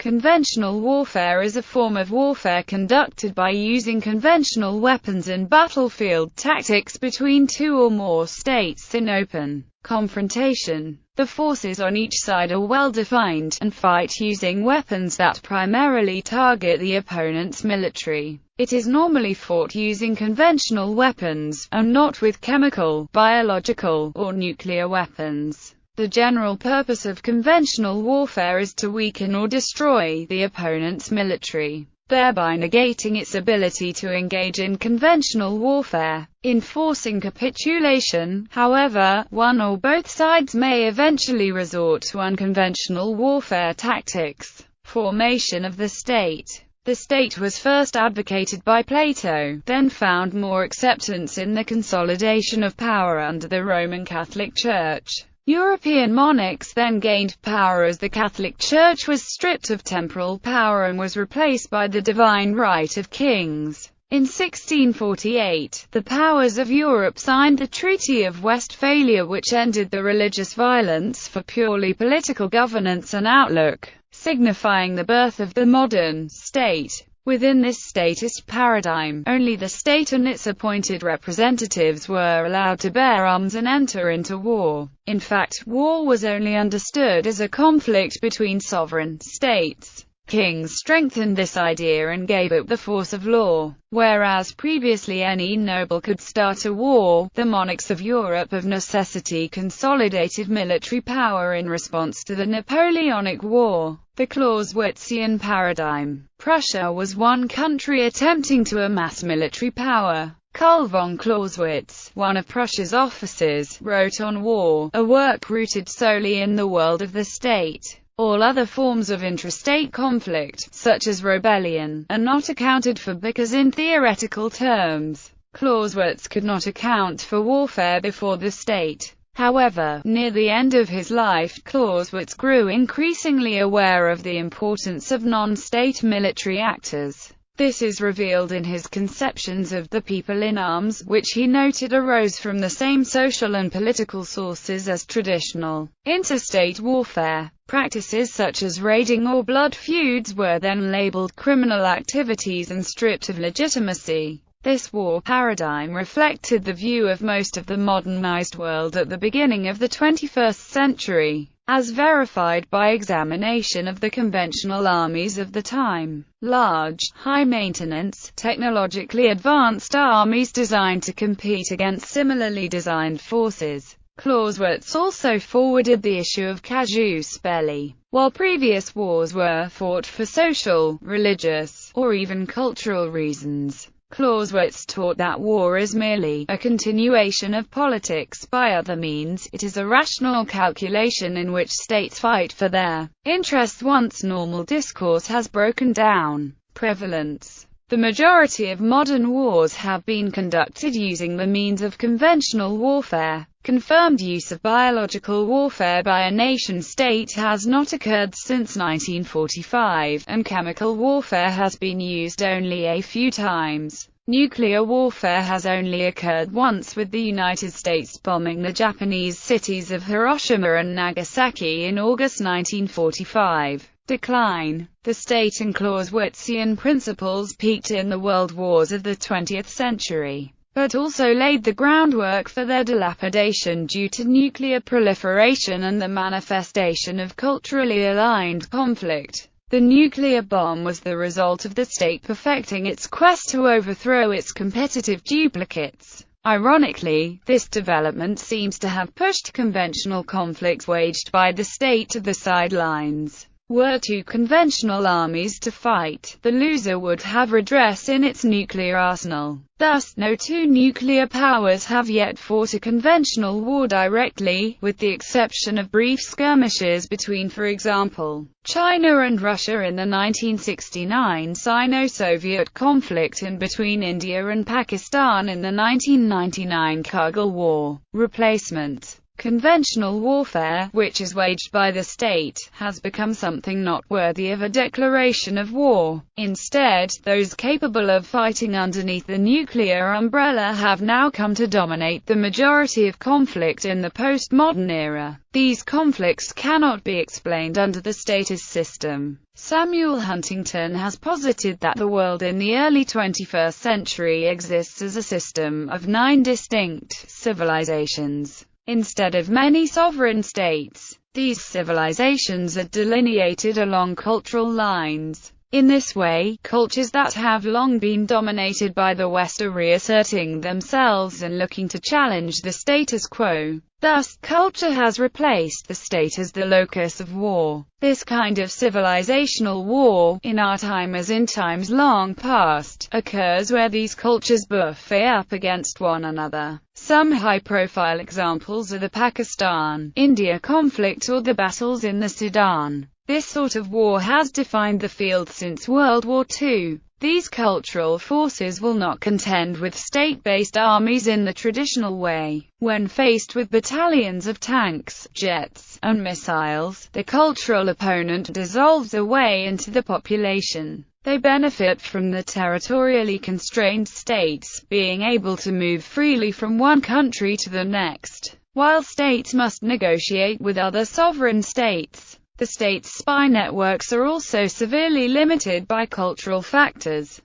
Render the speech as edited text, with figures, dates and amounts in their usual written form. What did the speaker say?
Conventional warfare is a form of warfare conducted by using conventional weapons in battlefield tactics between two or more states in open confrontation. The forces on each side are well defined, and fight using weapons that primarily target the opponent's military. It is normally fought using conventional weapons, and not with chemical, biological, or nuclear weapons. The general purpose of conventional warfare is to weaken or destroy the opponent's military, thereby negating its ability to engage in conventional warfare. In forcing capitulation, however, one or both sides may eventually resort to unconventional warfare tactics. Formation of the state. The state was first advocated by Plato, then found more acceptance in the consolidation of power under the Roman Catholic Church. European monarchs then gained power as the Catholic Church was stripped of temporal power and was replaced by the divine right of kings. In 1648, the powers of Europe signed the Treaty of Westphalia, which ended the religious violence for purely political governance and outlook, signifying the birth of the modern state. Within this statist paradigm, only the state and its appointed representatives were allowed to bear arms and enter into war. In fact, war was only understood as a conflict between sovereign states. Kings strengthened this idea and gave it the force of law. Whereas previously any noble could start a war, the monarchs of Europe of necessity consolidated military power in response to the Napoleonic War. The Clausewitz Ian Paradigm. Prussia was one country attempting to amass military power. Karl von Clausewitz, one of Prussia's officers, wrote on war, a work rooted solely in the world of the state. All other forms of intrastate conflict, such as rebellion, are not accounted for because in theoretical terms, Clausewitz could not account for warfare before the state. However, near the end of his life, Clausewitz grew increasingly aware of the importance of non-state military actors. This is revealed in his conceptions of the people in arms, which he noted arose from the same social and political sources as traditional interstate warfare. Practices such as raiding or blood feuds were then labeled criminal activities and stripped of legitimacy. This war paradigm reflected the view of most of the modernized world at the beginning of the 21st century, as verified by examination of the conventional armies of the time. Large, high-maintenance, technologically advanced armies designed to compete against similarly designed forces. Clausewitz also forwarded the issue of casus belli. While previous wars were fought for social, religious, or even cultural reasons, Clausewitz taught that war is merely a continuation of politics by other means. It is a rational calculation in which states fight for their interests once normal discourse has broken down. Prevalence. The majority of modern wars have been conducted using the means of conventional warfare. Confirmed use of biological warfare by a nation-state has not occurred since 1945, and chemical warfare has been used only a few times. Nuclear warfare has only occurred once, with the United States bombing the Japanese cities of Hiroshima and Nagasaki in August 1945. Decline. The state and Clausewitzian principles peaked in the world wars of the 20th century, but also laid the groundwork for their dilapidation due to nuclear proliferation and the manifestation of culturally aligned conflict. The nuclear bomb was the result of the state perfecting its quest to overthrow its competitive duplicates. Ironically, this development seems to have pushed conventional conflicts waged by the state to the sidelines. Were two conventional armies to fight, the loser would have redress in its nuclear arsenal. Thus, no two nuclear powers have yet fought a conventional war directly, with the exception of brief skirmishes between, for example, China and Russia in the 1969 Sino-Soviet conflict and between India and Pakistan in the 1999 Kargil War. Replacement. Conventional warfare, which is waged by the state, has become something not worthy of a declaration of war. Instead, those capable of fighting underneath the nuclear umbrella have now come to dominate the majority of conflict in the postmodern era. These conflicts cannot be explained under the status system. Samuel Huntington has posited that the world in the early 21st century exists as a system of 9 distinct civilizations, instead of many sovereign states. These civilizations are delineated along cultural lines. In this way, cultures that have long been dominated by the West are reasserting themselves and looking to challenge the status quo. Thus, culture has replaced the state as the locus of war. This kind of civilizational war, in our time as in times long past, occurs where these cultures buffet up against one another. Some high-profile examples are the Pakistan-India conflict or the battles in the Sudan. This sort of war has defined the field since World War II. These cultural forces will not contend with state-based armies in the traditional way. When faced with battalions of tanks, jets, and missiles, the cultural opponent dissolves away into the population. They benefit from the territorially constrained states being able to move freely from one country to the next, while states must negotiate with other sovereign states. The state's spy networks are also severely limited by cultural factors.